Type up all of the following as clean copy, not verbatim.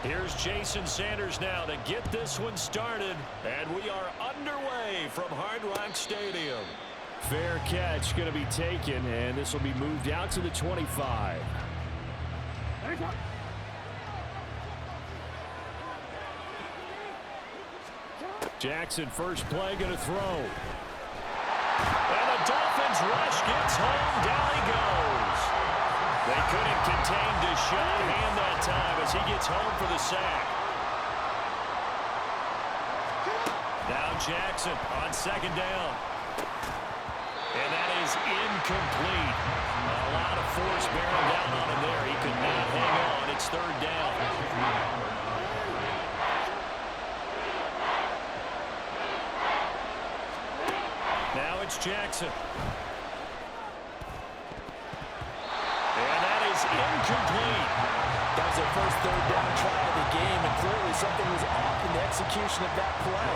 Here's Jason Sanders now to get this one started. And we are underway from Hard Rock Stadium. Fair catch going to be taken, and this will be moved out to the 25. Jackson, first play, going to throw. And the Dolphins rush gets home. Down he goes. They couldn't contain Deshaun Hand that time as he gets home for the sack. Now Jackson on second down. And that is incomplete. A lot of force bearing down on him there. He could not hang on. It's third down. Now it's Jackson. And that is incomplete. That was their first third down try of the game, and clearly something was off in the execution of that play.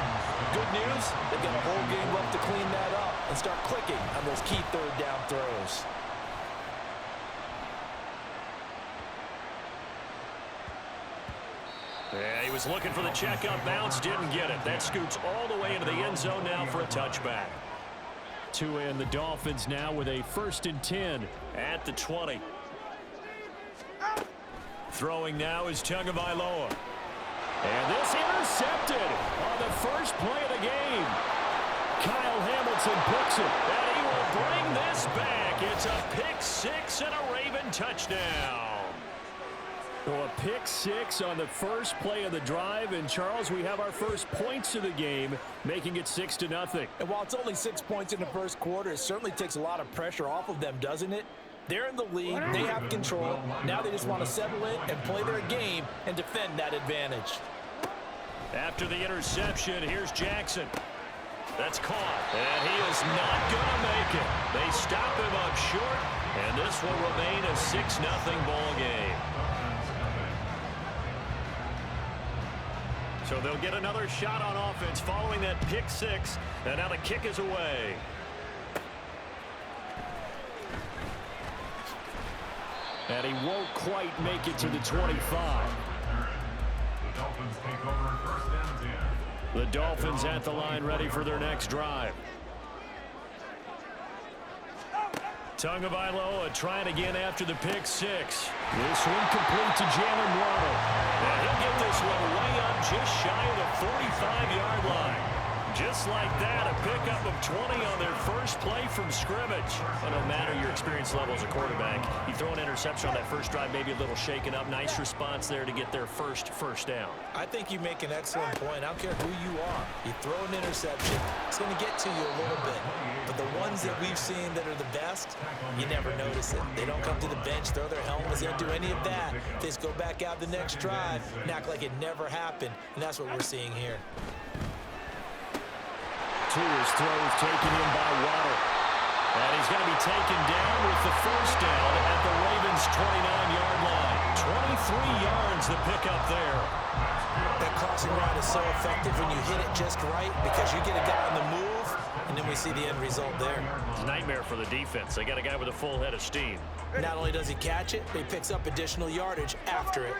Good news, they've got a whole game left to clean that up and start clicking on those key third down throws. Yeah, he was looking for the checkup bounce, didn't get it. That scoots all the way into the end zone now for a touchback. Tua and the Dolphins now with a 1st and 10 at the 20. Throwing now is Tagovailoa. And this intercepted on the first play of the game. Kyle Hamilton picks it, and he will bring this back. It's a pick six and a Raven touchdown. So a pick six on the first play of the drive, and Charles, we have our first points of the game, making it 6-0. And while it's only 6 points in the first quarter, it certainly takes a lot of pressure off of them, doesn't it? They're in the lead, they have control. Now they just want to settle in and play their game and defend that advantage. After the interception, here's Jackson. That's caught, and he is not going to make it. They stop him up short, and this will remain a 6-0 ball game. So they'll get another shot on offense following that pick six, and now the kick is away. And he won't quite make it to the 25. The Dolphins take over 1st and 10. The Dolphins at the line ready for their next drive. Tagovailoa trying again after the pick six. This one complete to Jalen Waddle. And he'll get this one way up just shy of the 45-yard line. Just like that, a pickup of 20 on their first play from scrimmage. Well, no matter your experience level as a quarterback, you throw an interception on that first drive, maybe a little shaken up. Nice response there to get their first down. I think you make an excellent point. I don't care who you are. You throw an interception, it's going to get to you a little bit. But the ones that we've seen that are the best, you never notice it. They don't come to the bench, throw their helmets, they don't do any of that. They just go back out the next drive and act like it never happened. And that's what we're seeing here. Tua's throws taken in by Waddle. And he's going to be taken down with the first down at the Ravens' 29-yard line. 23 yards the pickup there. That crossing route is so effective when you hit it just right because you get a guy on the move, and then we see the end result there. It's a nightmare for the defense. They got a guy with a full head of steam. Not only does he catch it, but he picks up additional yardage after it.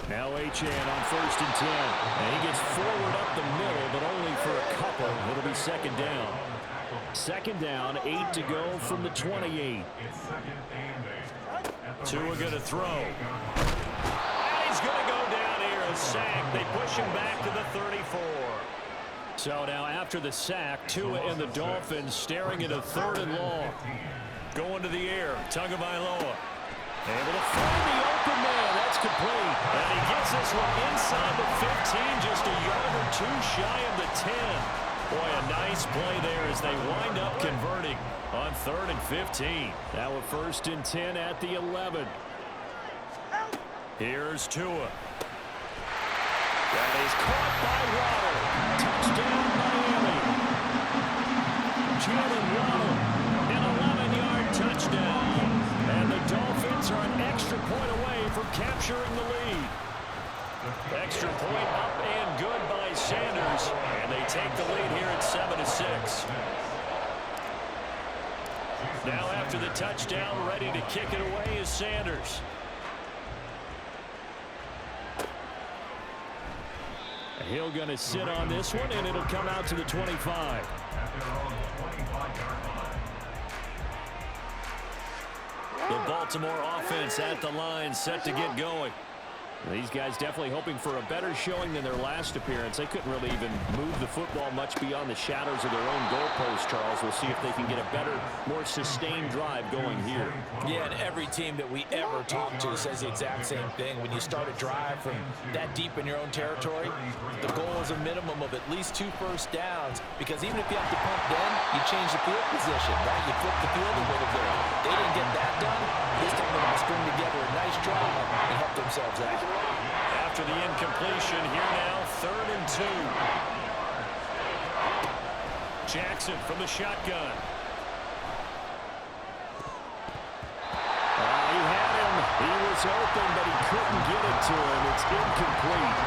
Now Achane on 1st and 10. And he gets forward up the middle, but only for a couple. It'll be 2nd down. 2nd down, 8 to go from the 28. Tua going to throw. And he's going to go down here, a sack. They push him back to the 34. So now after the sack, Tua and the Dolphins staring at a 3rd and long. Going to the air, Tagovailoa. Able to find the open man. That's complete. And he gets this one inside the 15, just a yard or two shy of the 10. Boy, a nice play there as they wind up converting on 3rd and 15. Now a 1st and 10 at the 11. Here's Tua. That is caught by Waddle. Touchdown, Miami. Jalen Waddle, an 11-yard touchdown. And the Dolphins are an extra point away from capturing the lead. Extra point up and good by Sanders. And they take the lead here at 7-6. Now after the touchdown, ready to kick it away is Sanders. He'll going to sit on this one, and it'll come out to the 25. The Baltimore offense at the line, set to get going. These guys definitely hoping for a better showing than their last appearance. They couldn't really even move the football much beyond the shadows of their own goalpost, Charles. We'll see if they can get a better, more sustained drive going here. Yeah, and every team that we ever talk to says the exact same thing. When you start a drive from that deep in your own territory, the goal is a minimum of at least 2 first downs, because even if you have to punt then, you change the field position, right? You flip the field a little bit. They didn't get that done. This time they're going to string together a nice drive and help themselves out. After the incompletion, here now, 3rd and 2. Jackson from the shotgun. He had him. He was open, but he couldn't get it to him. It's incomplete.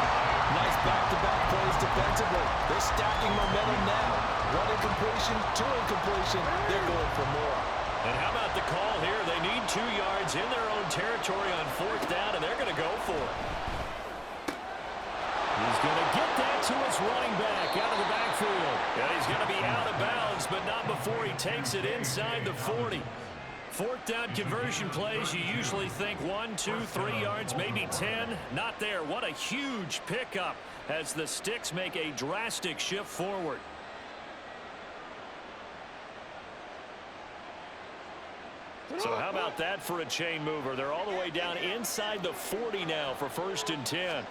Nice back-to-back plays defensively. They're stacking momentum now. 1 incompletion, 2 incompletion. They're going for more. And how about the call here? They need 2 yards in their own territory on 4th down, and they're going to go for it. He's going to get that to his running back out of the backfield. Yeah, he's going to be out of bounds, but not before he takes it inside the 40. 4th down conversion plays, you usually think 1, 2, 3 yards, maybe 10. Not there. What a huge pickup as the Sticks make a drastic shift forward. So how about that for a chain mover? They're all the way down inside the 40 now for 1st and 10.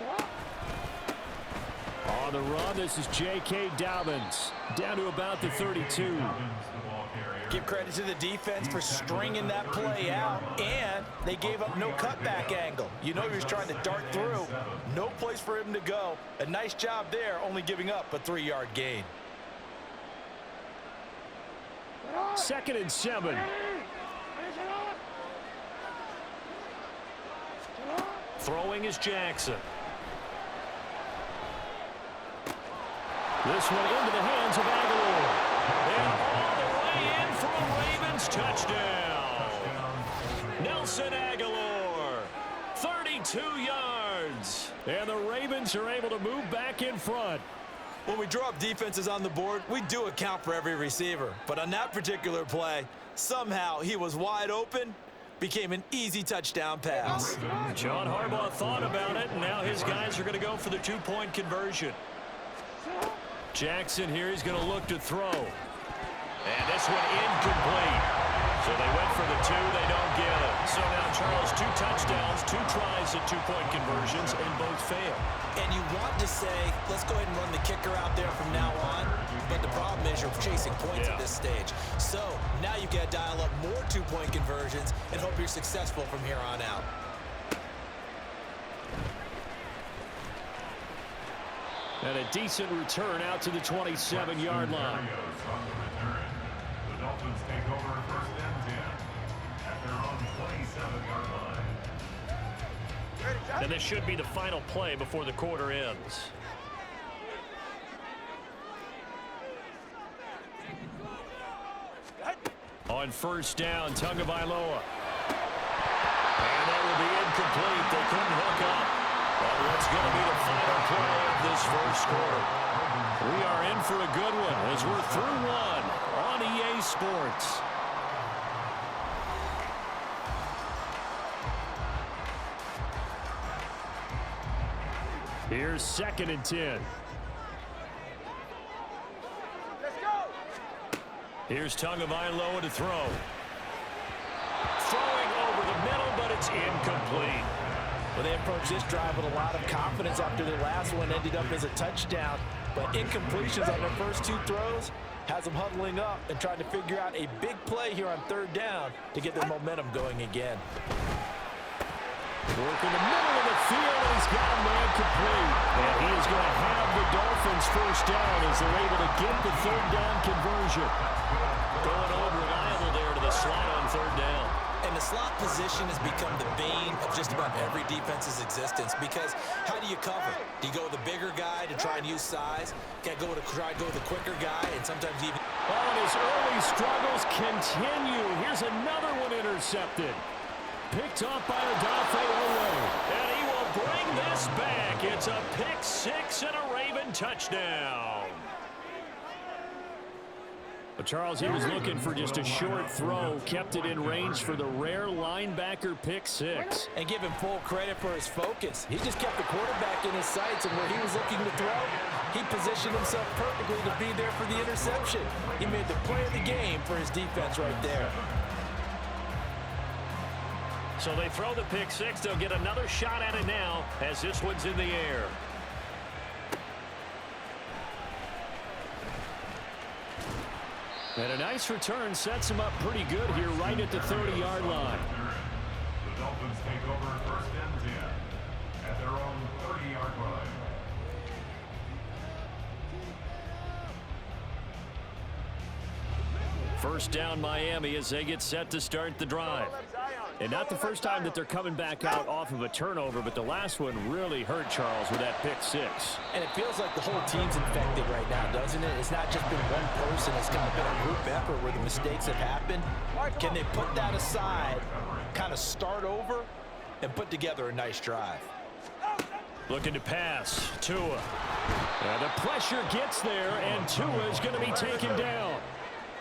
On the run, this is J.K. Dobbins down to about the 32. Give credit to the defense for stringing that play out, and they gave up no cutback angle. You know he was trying to dart through. No place for him to go. A nice job there, only giving up a 3-yard gain. 2nd and 7. Throwing is Jackson. This one into the hands of Aguilar. And all the way in for a Ravens touchdown. Nelson Aguilar, 32 yards. And the Ravens are able to move back in front. When we draw up defenses on the board, we do account for every receiver. But on that particular play, somehow he was wide open, became an easy touchdown pass. John Harbaugh thought about it, and now his guys are going to go for the 2-point conversion. Jackson here is going to look to throw. And this one incomplete. So they went for the 2, they don't get it. So now, Charles, 2 touchdowns, 2 tries at 2-point conversions, and both fail. And you want to say, let's go ahead and run the kicker out there from now on. But the problem is you're chasing points at this stage. So now you've got to dial up more 2-point conversions and hope you're successful from here on out. And a decent return out to the 27-yard line. The Dolphins take over 1st and 10 at their own 27-yard line. And this should be the final play before the quarter ends. On 1st down, Tagovailoa. And that will be incomplete. They couldn't hook up. But what's going to be the final play of this 1st quarter? We are in for a good one as we're through 1 on EA Sports. Here's 2nd and 10. Let's go. Here's Tagovailoa to throw. Throwing over the middle, but it's incomplete. Well, they approached this drive with a lot of confidence after their last one ended up as a touchdown. But incompletions on their first 2 throws has them huddling up and trying to figure out a big play here on 3rd down to get their momentum going again. Work in the middle of the field, and he's got a man complete. And he is going to have the Dolphins 1st down as they're able to get the 3rd down conversion. Going over reliable there to the slot on 3rd down. And the slot position has become the bane of just about every defense's existence, because how do you cover? Do you go with a bigger guy to try and use size? Try to go with a quicker guy, and sometimes even... Oh, and his early struggles continue. Here's another one intercepted. Picked off by Odafe Oweh. And he will bring this back. It's a pick 6 and a Ravens Raven touchdown. But Charles, he was looking for just a short throw, kept it in range for the rare linebacker pick six. And give him full credit for his focus. He just kept the quarterback in his sights, and where he was looking to throw, he positioned himself perfectly to be there for the interception. He made the play of the game for his defense right there. So they throw the pick six. They'll get another shot at it now as this one's in the air. And a nice return sets him up pretty good here right at the 30-yard line. The Dolphins take over first and 10 at their own 30-yard line. First down Miami as they get set to start the drive. And not the first time that they're coming back out off of a turnover, but the last one really hurt Charles with that pick six. And it feels like the whole team's infected right now, doesn't it? It's not just been one person. It's kind of been a group effort where the mistakes have happened. Can they put that aside, kind of start over, and put together a nice drive? Looking to pass. Tua. The pressure gets there, and Tua is going to be taken down.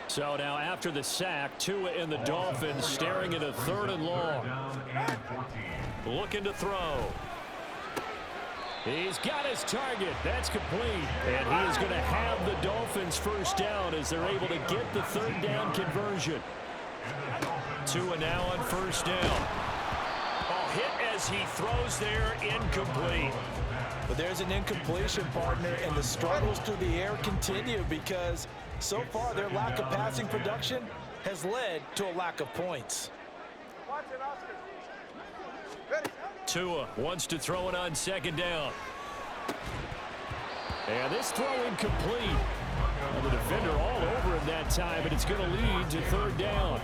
So now after the sack, Tua and the Dolphins staring at a 3rd and long. Looking to throw. He's got his target. That's complete. And he is going to have the Dolphins first down as they're able to get the 3rd down conversion. Tua now on first down. Oh, hit as he throws there, incomplete. But there's an incompletion, partner, and the struggles through the air continue because so far their lack of passing production has led to a lack of points. Tua wants to throw it on 2nd down. And this throw incomplete. And the defender all over him that time, but it's going to lead to 3rd down.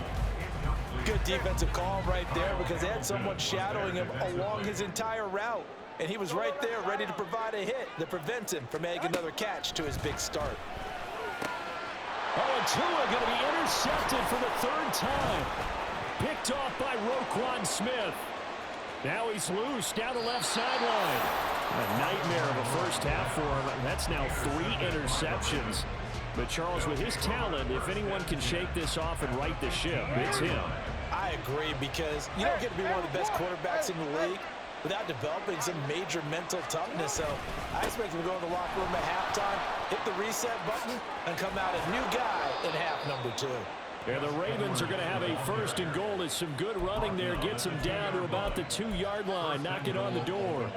Good defensive call right there because they had someone shadowing him along his entire route. And he was right there ready to provide a hit that prevents him from making another catch to his big start. Oh, and Tua going to be intercepted for the 3rd time. Picked off by Roquan Smith. Now he's loose down the left sideline. A nightmare of a first half for him. That's now 3 interceptions. But Charles, with his talent, if anyone can shake this off and right the ship, it's him. I agree because you don't get to be one of the best quarterbacks in the league without developing some major mental toughness. So I expect him to go in the locker room at halftime, hit the reset button, and come out a new guy in half number 2. And the Ravens are going to have a 1st and goal as some good running there gets them down to about the 2-yard line. Knock it on the door.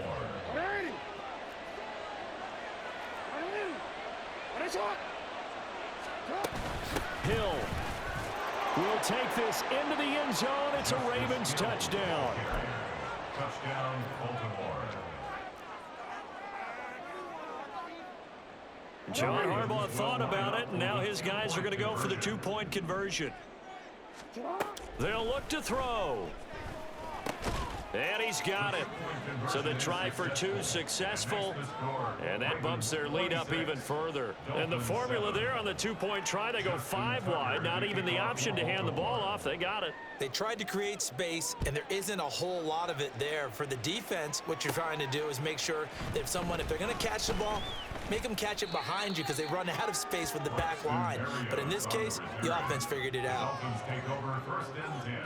Hill will take this into the end zone. It's a Ravens touchdown. Touchdown, Baltimore. John Harbaugh thought about it, and now his guys are going to go for the 2-point conversion. They'll look to throw. And he's got it. So the try for 2 successful, and that bumps their lead up even further. And the formula there on the 2-point try, they go 5 wide, not even the option to hand the ball off. They got it. They tried to create space, and there isn't a whole lot of it there. For the defense, what you're trying to do is make sure that if they're going to catch the ball, make them catch it behind you because they run out of space with the back line. But in this case, the offense figured it out. Dolphins take over 1st and 10.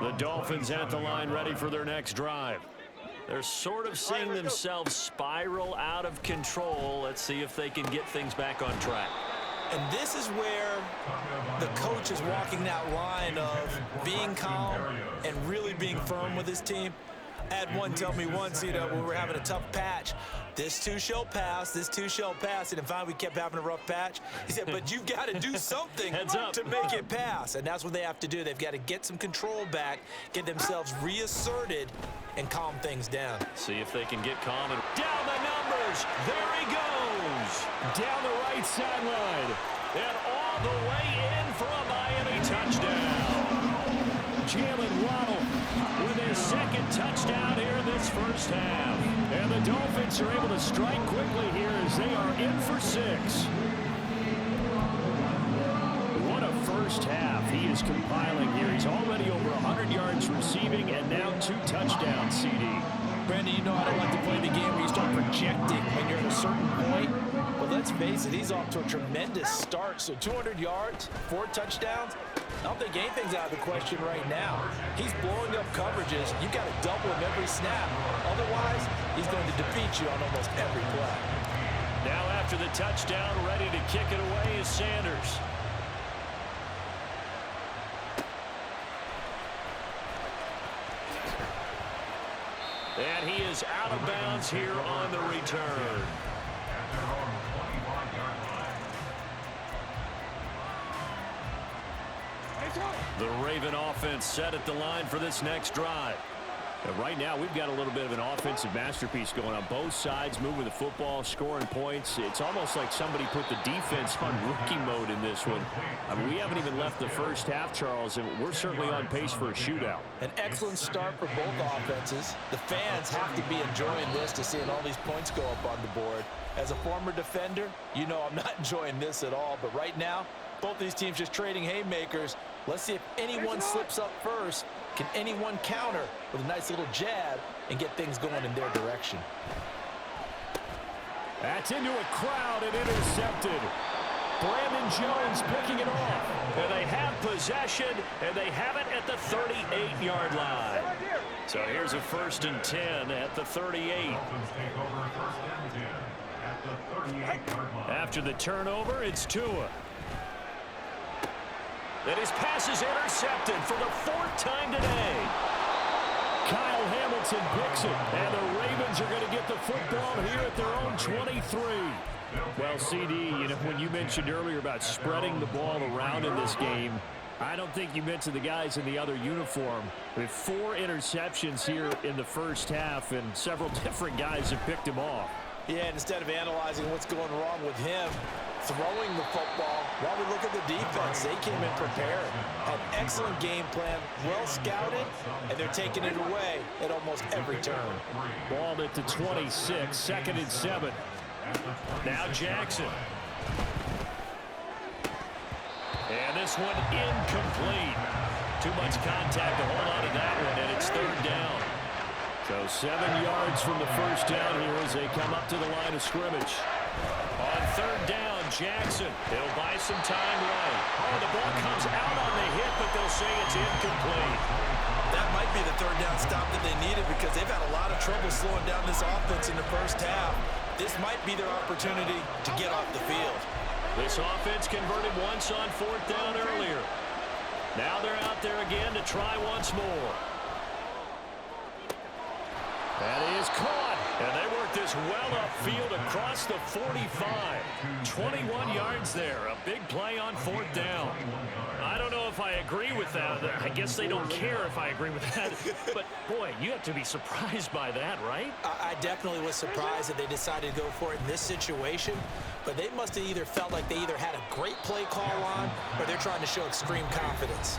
The Dolphins at the line ready for their next drive. They're sort of seeing themselves spiral out of control. Let's see if they can get things back on track. And this is where the coach is walking that line of being calm and really being firm with his team. I had one tell me once, when we were having a tough patch, this too shall pass, this too shall pass. And finally we kept having a rough patch. He said, but you've got to do something to make it pass. And that's what they have to do. They've got to get some control back, get themselves reasserted, and calm things down. See if they can get calm. And down the numbers. There he goes. Down the right sideline. And all the way in for a Miami touchdown. Jalen Waddle with his 2nd touchdown here in this first half. And the Dolphins are able to strike quickly here as they are in for 6. What a first half he is compiling here. He's already over 100 yards receiving and now 2 touchdowns, CD. Brandon, you know I don't like to play the game where you start projecting when you're at a certain point. But let's face it, he's off to a tremendous start. So 200 yards, 4 touchdowns. I don't think anything's out of the question right now. He's blowing up coverages. You've got to double him every snap. Otherwise, he's going to defeat you on almost every play. Now after the touchdown, ready to kick it away is Sanders. And he is out of bounds here on the return. The Raven offense set at the line for this next drive. And right now, we've got a little bit of an offensive masterpiece going on both sides, moving the football, scoring points. It's almost like somebody put the defense on rookie mode in this one. I mean, we haven't even left the first half, Charles, and we're certainly on pace for a shootout. An excellent start for both offenses. The fans have to be enjoying this to seeing all these points go up on the board. As a former defender, you know I'm not enjoying this at all. But right now, both these teams just trading haymakers. Let's see if anyone slips up first. Can anyone counter with a nice little jab and get things going in their direction? That's into a crowd and intercepted. Brandon Jones picking it off. And they have possession, and they have it at the 38-yard line. So here's a 1st and 10 at the 38. After the turnover, it's Tua. And his pass is intercepted for the 4th time today. Kyle Hamilton picks it, and the Ravens are going to get the football here at their own 23. Well, CD, you know, when you mentioned earlier about spreading the ball around in this game, I don't think you mentioned the guys in the other uniform. With 4 interceptions here in the first half, and several different guys have picked him off. Yeah, and instead of analyzing what's going wrong with him, throwing the football, while we look at the defense, they came in prepared. Had an excellent game plan, well scouted, and they're taking it away at almost every turn. Ball at the 26, 2nd and 7. Now Jackson. And this one incomplete. Too much contact to hold on to that one, and it's 3rd down. So 7 yards from the first down here as they come up to the line of scrimmage. On 3rd down, Jackson. They'll buy some time right. Oh, the ball comes out on the hit, but they'll say it's incomplete. That might be the 3rd down stop that they needed because they've had a lot of trouble slowing down this offense in the first half. This might be their opportunity to get off the field. This offense converted once on 4th down earlier. Now they're out there again to try once more. That is caught, and they work this well upfield across the 45. 21 yards there, a big play on 4th down. I don't know if I agree with that. I guess they don't care if I agree with that. But, boy, you have to be surprised by that, right? I definitely was surprised that they decided to go for it in this situation. But they must have either felt like they either had a great play call on or they're trying to show extreme confidence.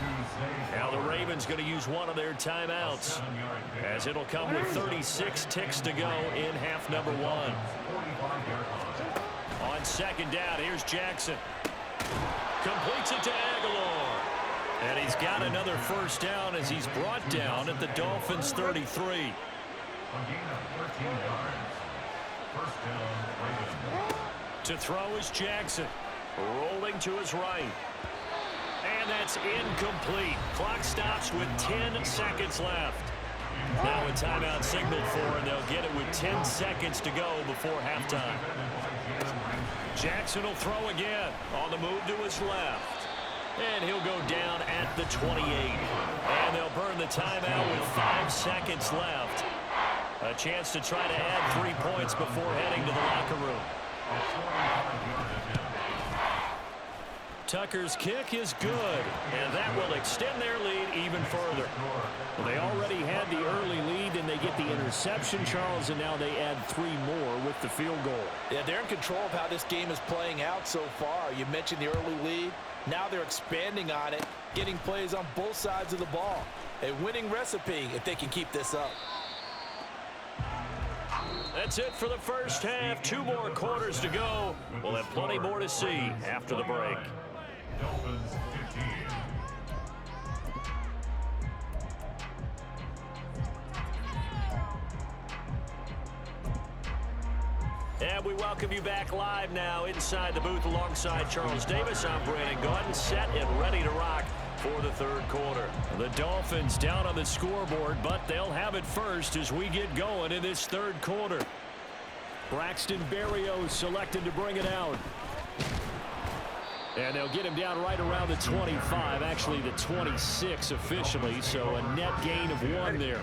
Now the Ravens going to use one of their timeouts as it'll come with 36 ticks to go in half number 1. On 2nd down, here's Jackson. Completes it to Aguilar. And he's got another 1st down as he's brought down at the Dolphins' 33. To throw is Jackson. Rolling to his right. And that's incomplete. Clock stops with 10 seconds left. Now a timeout signaled for, and they'll get it with 10 seconds to go before halftime. Jackson will throw again on the move to his left. And he'll go down at the 28. And they'll burn the timeout with 5 seconds left. A chance to try to add 3 points before heading to the locker room. Tucker's kick is good, and that will extend their lead even further. Well, they already had the early lead, and they get the interception, Charles, and now they add 3 more with the field goal. Yeah, they're in control of how this game is playing out so far. You mentioned the early lead. Now they're expanding on it, getting plays on both sides of the ball. A winning recipe if they can keep this up. That's it for the first half. 2 more quarters to go. We'll have plenty more to see after the break. Dolphins 15. And we welcome you back live now inside the booth alongside Charles Davis. I'm Brandon Gordon, set and ready to rock for the third quarter. The Dolphins down on the scoreboard, but they'll have it first as we get going in this third quarter. Braxton Berrios selected to bring it out. And they'll get him down right around the 25, actually the 26 officially, so a net gain of 1 there.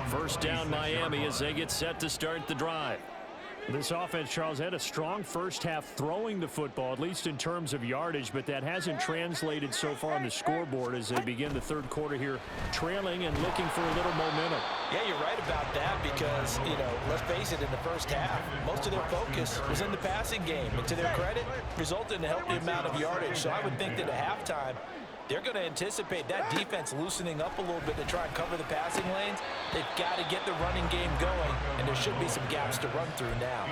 First down Miami as they get set to start the drive. This offense, Charles, had a strong first half throwing the football, at least in terms of yardage, but that hasn't translated so far on the scoreboard as they begin the third quarter here, trailing and looking for a little momentum. Yeah, you're right about that because, let's face it, in the first half, most of their focus was in the passing game. And to their credit, resulted in a healthy amount of yardage. So I would think that at halftime, they're going to anticipate that defense loosening up a little bit to try and cover the passing lanes. They've got to get the running game going, and there should be some gaps to run through now.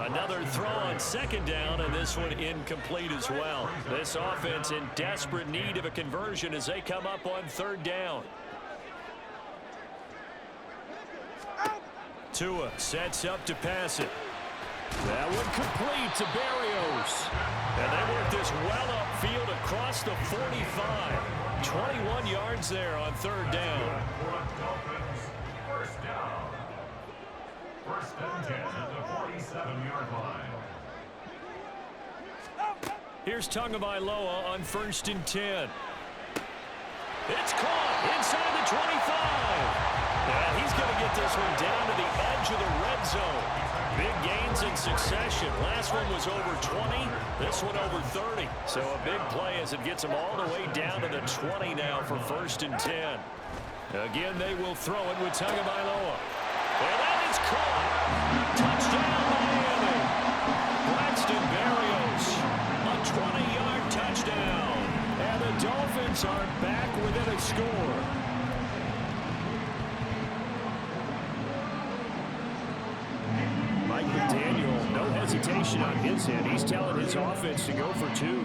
Another throw on second down, and this one incomplete as well. This offense in desperate need of a conversion as they come up on third down. Tua sets up to pass it. That one complete to Berrios. And they work this well upfield across the 45. 21 yards there on third down. First down. First and 10 at the 47-yard line. Here's Tagovailoa on first and 10. It's caught inside the 25. And he's going to get this one down to the edge of the red zone. Big gains in succession. Last one was over 20. This one over 30. So a big play as it gets them all the way down to the 20 now for first and 10. Again, they will throw it with Tagovailoa. And that is caught. Touchdown, Miami. Braxton Berrios. A 20-yard touchdown. And the Dolphins are back within a score. Mike McDaniel, no hesitation on his end. He's telling his offense to go for 2.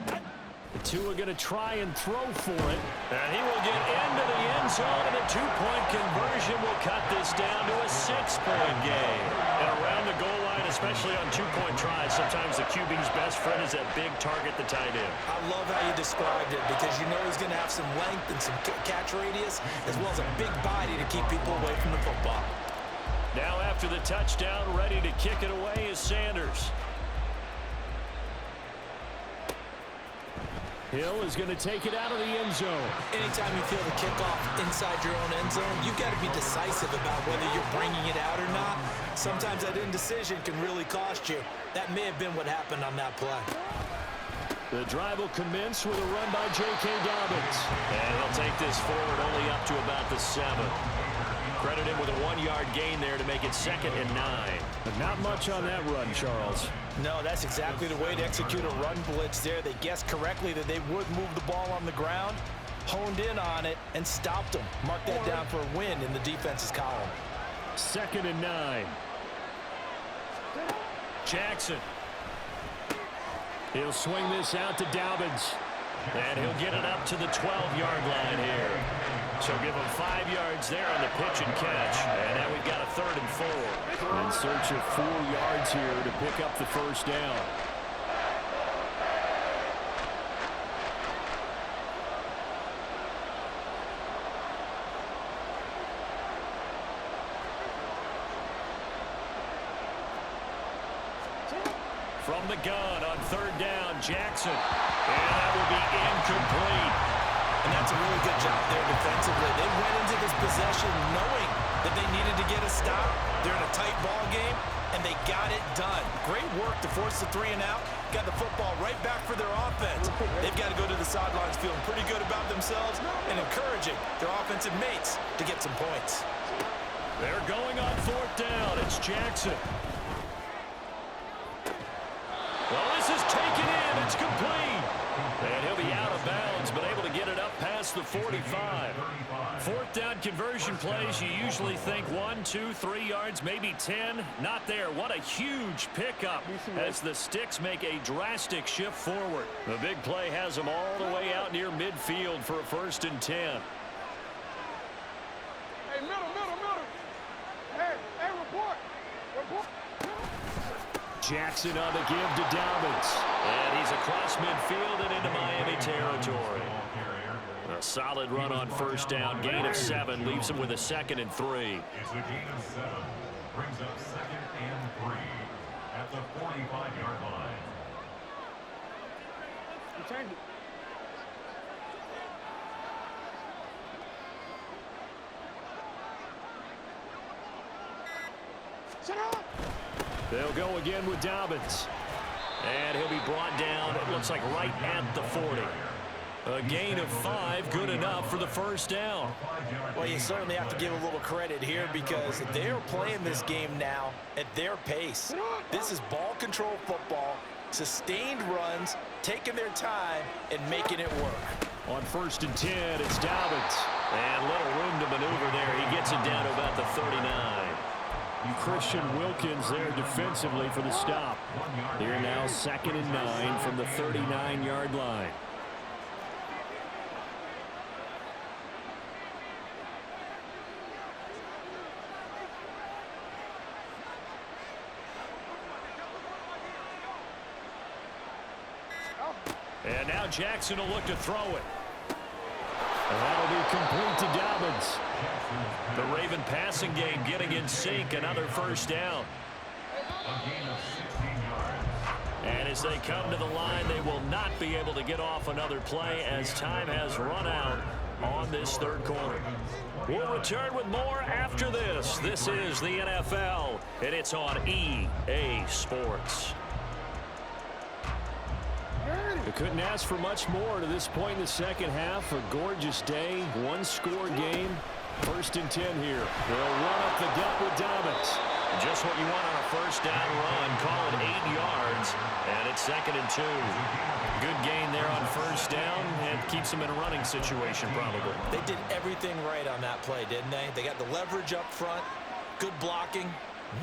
The 2 are going to try and throw for it. And he will get into the end zone, and a 2-point conversion will cut this down to a 6-point game. And around the goal line, especially on 2-point tries, sometimes the QB's best friend is that big target, the tight end. I love how you described it because you know he's going to have some length and some catch radius as well as a big body to keep people away from the football. Now after the touchdown, ready to kick it away is Sanders. Hill is going to take it out of the end zone. Anytime you feel the kickoff inside your own end zone, you've got to be decisive about whether you're bringing it out or not. Sometimes that indecision can really cost you. That may have been what happened on that play. The drive will commence with a run by J.K. Dobbins. And he'll take this forward only up to about the 7. Credit him with a 1-yard gain there to make it 2nd and 9. But not much on that run, Charles. No, that's exactly the way to execute a run blitz there. They guessed correctly that they would move the ball on the ground, honed in on it, and stopped them. Mark that down for a win in the defense's column. 2nd and 9. Jackson. He'll swing this out to Dobbins. And he'll get it up to the 12-yard line here. So give him 5 yards there on the pitch and catch. And now we've got a 3rd and 4. In search of 4 yards here to pick up the first down. From the gun on 3rd down, Jackson. And that will be incomplete. And that's a really good job there defensively. They went into this possession knowing that they needed to get a stop. They're in a tight ball game, and they got it done. Great work to force the 3 and out. Got the football right back for their offense. They've got to go to the sidelines feeling pretty good about themselves and encouraging their offensive mates to get some points. They're going on 4th down. It's Jackson. Well, this is taken in. It's complete. And he'll be out of bounds, but able to get it up past the 45. 4th down conversion plays, you usually think 1, 2, 3 yards, maybe 10. Not there. What a huge pickup as the Sticks make a drastic shift forward. The big play has them all the way out near midfield for a 1st and 10. Hey, middle. Hey, report. Jackson on the give to Dobbins. And he's across midfield and into Miami territory. A solid run on first down. Gain of 7 leaves him with a 2nd and 3. It's a gain of 7. Brings up 2nd and 3 at the 45-yard line. Return it. Shut up! They'll go again with Dobbins. And he'll be brought down, it looks like right at the 40. A gain of 5, good enough for the first down. Well, you certainly have to give a little credit here because they're playing this game now at their pace. This is ball control football, sustained runs, taking their time, and making it work. On 1st and 10, it's Dobbins. And little room to maneuver there. He gets it down to about the 39. Christian Wilkins there defensively for the stop. Here now 2nd and 9 from the 39-yard line. And now Jackson will look to throw it. And that'll be complete to Dobbins. The Raven passing game getting in sync. Another first down. And as they come to the line, they will not be able to get off another play as time has run out on this 3rd quarter. We'll return with more after this. This is the NFL, and it's on EA Sports. They couldn't ask for much more to this point in the second half. A gorgeous day, 1-score game. 1st and 10 here. They'll run up the gut with Dobbins. Just what you want on a first down run. Call it 8 yards, and it's 2nd and 2. Good gain there on first down, and keeps them in a running situation probably. They did everything right on that play, didn't they? They got the leverage up front, good blocking,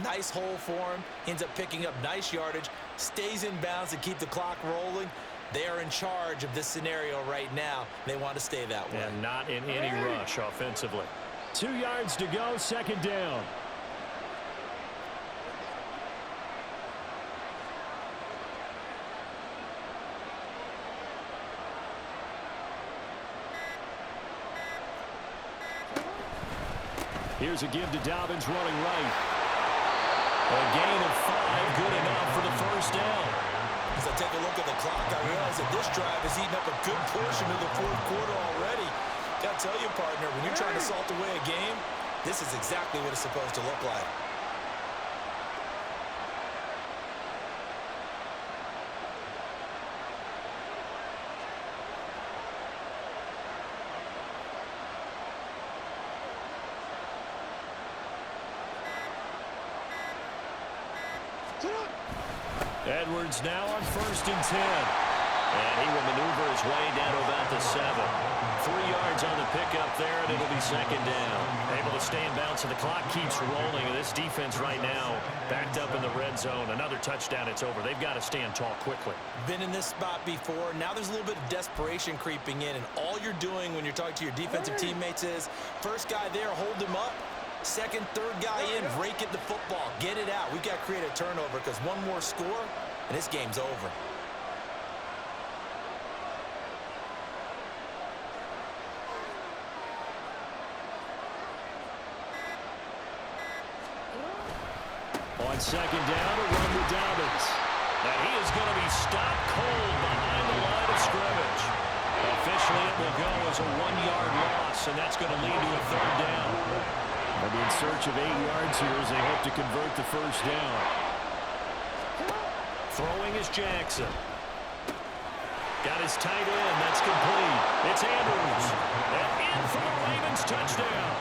nice hole for him, ends up picking up nice yardage, stays in bounds to keep the clock rolling. They are in charge of this scenario right now. They want to stay that way. And not in any rush offensively. 2 yards to go, 2nd down. Here's a give to Dobbins running right. A gain of 5, good enough for the first down. As I take a look at the clock, I realize that this drive has eaten up a good portion of the 4th quarter already. Got to tell you, partner, when you're trying to salt away a game, this is exactly what it's supposed to look like. Edwards now on 1st and 10. And he will maneuver his way down to about the 7. 3 yards on the pickup there, and it'll be 2nd down. Able to stay in bounds, and the clock keeps rolling. And this defense right now backed up in the red zone. Another touchdown, it's over. They've got to stand tall quickly. Been in this spot before. Now there's a little bit of desperation creeping in, and all you're doing when you're talking to your defensive teammates is, first guy there, hold him up. 2nd, 3rd guy in, rake at the football. Get it out. We've got to create a turnover because one more score, and this game's over. On 2nd down, a run with Dobbins. And he is going to be stopped cold behind the line of scrimmage. Officially, it will go as a 1-yard loss, and that's going to lead to a 3rd down. They'll be in search of 8 yards here as they hope to convert the first down. Throwing is Jackson. Got his tight end. That's complete. It's Andrews. And in for the Ravens touchdown.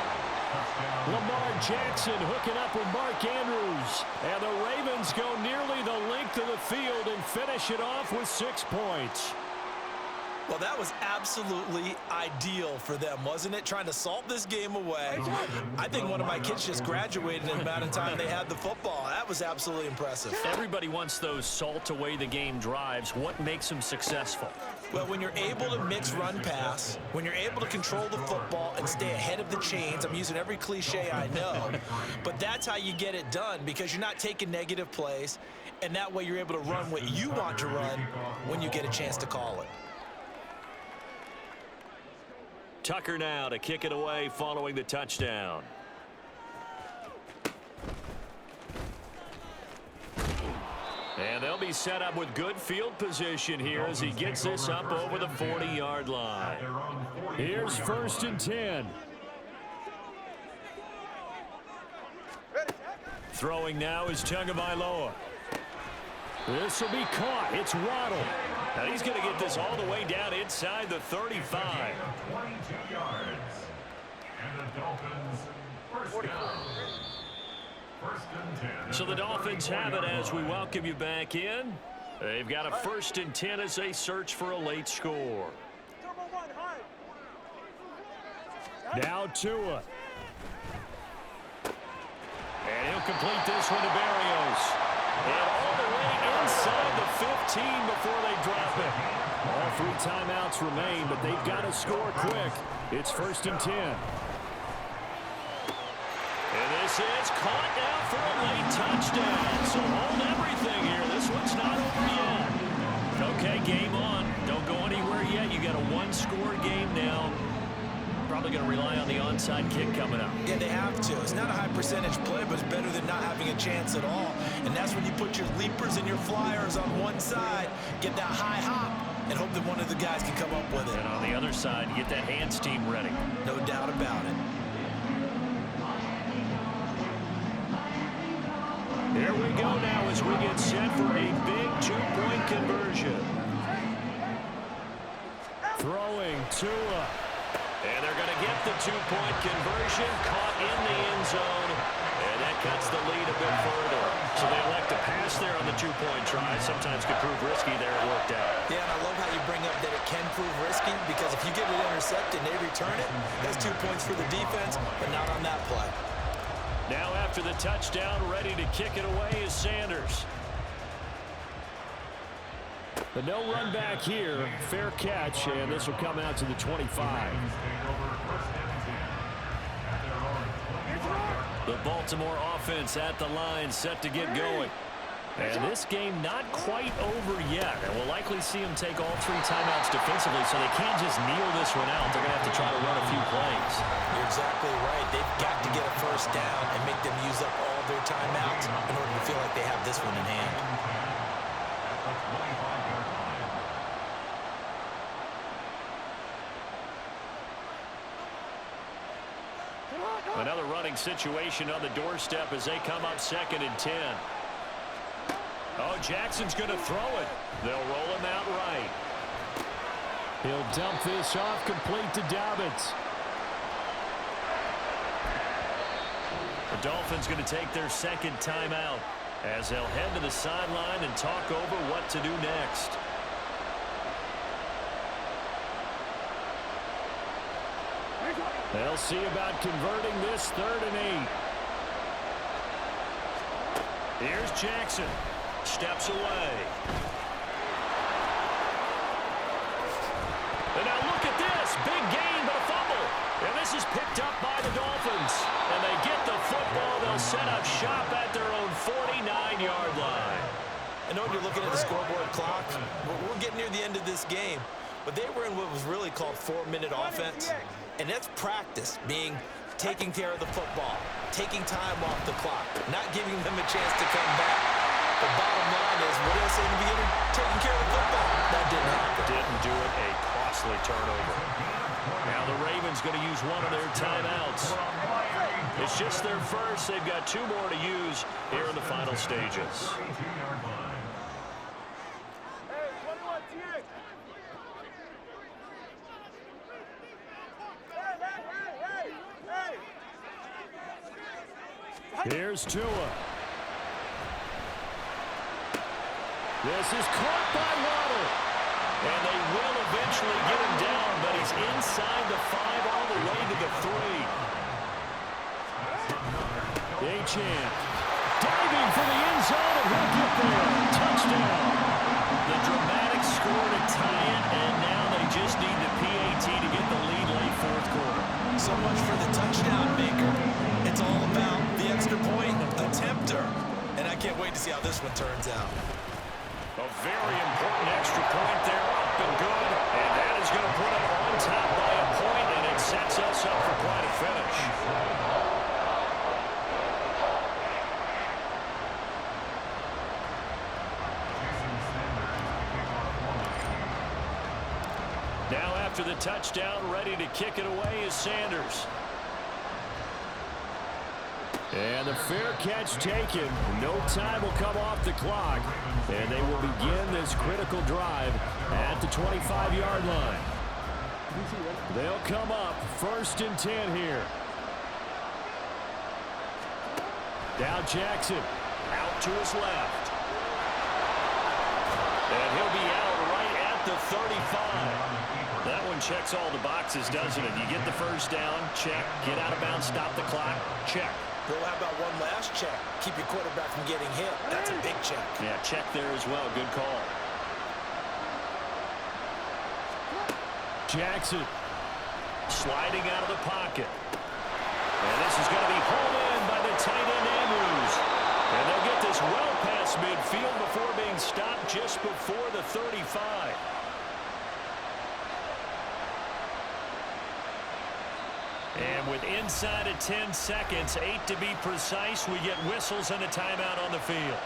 Lamar Jackson hooking up with Mark Andrews. And the Ravens go nearly the length of the field and finish it off with 6 points. Well, that was absolutely ideal for them, wasn't it? Trying to salt this game away. I think one of my kids just graduated in the amount of time they had the football. That was absolutely impressive. Everybody wants those salt away the game drives. What makes them successful? Well, when you're able to mix run pass, when you're able to control the football and stay ahead of the chains, I'm using every cliche I know, but that's how you get it done because you're not taking negative plays, and that way you're able to run what you want to run when you get a chance to call it. Tucker now to kick it away following the touchdown. And they'll be set up with good field position here as he gets this up over the 40-yard line. Here's 1st and 10. Throwing now is Tagovailoa. This will be caught. It's Waddle. And he's going to get this all the way down inside the 35. 22 yards. And the Dolphins first down. First and 10. So the Dolphins have it as we welcome you back in. They've got a 1st and 10 as they search for a late score. Now Tua. And he'll complete this one to Berrios. And all the way inside the 15 before they drop it. All 3 timeouts remain, but they've got to score quick. It's 1st and 10. And this is caught now for a late touchdown. So hold everything here. This one's not over yet. Okay, game on. Don't go anywhere yet. You got a 1-score game now. Probably going to rely on the onside kick coming up. Yeah, they have to. It's not a high percentage play, but it's better than not having a chance at all. And that's when you put your leapers and your flyers on one side, get that high hop, and hope that one of the guys can come up with it. And on the other side, you get that hands team ready. No doubt about it. Here we go now as we get set for a big 2-point conversion. Throwing Tua. And they're going to get the 2-point conversion, caught in the end zone, and that cuts the lead a bit further. So they elect to pass there on the 2-point try. Sometimes could prove risky there. It worked out. Yeah, and I love how you bring up that it can prove risky because if you get it intercepted and they return it, that's 2 points for the defense, but not on that play. Now after the touchdown, ready to kick it away is Sanders. The no run back here, fair catch, and this will come out to the 25. The Baltimore offense at the line, set to get going. And this game not quite over yet, and we'll likely see them take all 3 timeouts defensively, so they can't just kneel this one out. They're going to have to try to run a few plays. You're exactly right. They've got to get a first down and make them use up all their timeouts in order to feel like they have this one in hand. Another running situation on the doorstep as they come up 2nd and 10. Oh, Jackson's going to throw it. They'll roll him out right. He'll dump this off complete to Dobbins. The Dolphins going to take their 2nd timeout as they'll head to the sideline and talk over what to do next. They'll see about converting this 3rd and 8. Here's Jackson. Steps away. And now look at this. Big gain, but a fumble. And this is picked up by the Dolphins. And they get the football. They'll set up shop at their own 49-yard line. I know when you're looking at the scoreboard clock, we're getting near the end of this game. But they were in what was really called 4-minute offense. And that's practice, being taking care of the football, taking time off the clock, not giving them a chance to come back. The bottom line is, what did I say in the beginning? Taking care of the football. That didn't happen. Didn't do it. A costly turnover. Now the Ravens going to use one of their timeouts. It's just their first. They've got 2 more to use here in the final stages. Here's Tua. This is caught by Waddle. And they will eventually get him down, but he's inside the 5 all the way to the 3. Achane diving for the end zone, and he'll get there. Touchdown. The dramatic score to tie it, and much for the touchdown maker. It's all about the extra point attempter. And I can't wait to see how this one turns out. A very important extra point there, up and good. And that is going to put it on top by a point, and it sets us up for quite a finish. Now after the touchdown, ready to kick it away is Sanders. And the fair catch taken. No time will come off the clock. And they will begin this critical drive at the 25-yard line. They'll come up 1st and 10 here. Now Jackson out to his left. And he'll be out right at the 35. That one checks all the boxes, doesn't it? You get the first down, check. Get out of bounds, stop the clock, check. Well, how about one last check? Keep your quarterback from getting hit. That's a big check. Yeah, check there as well. Good call. Jackson sliding out of the pocket. And this is going to be hauled in by the tight end Andrews. And they'll get this well past midfield before being stopped just before the 35. And with inside of 10 seconds, 8 to be precise, we get whistles and a timeout on the field.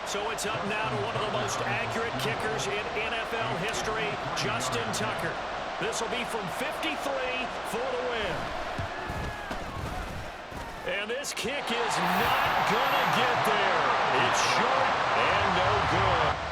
So it's up now to one of the most accurate kickers in NFL history, Justin Tucker. This will be from 53 for the win. And this kick is not going to get there. It's short and no good.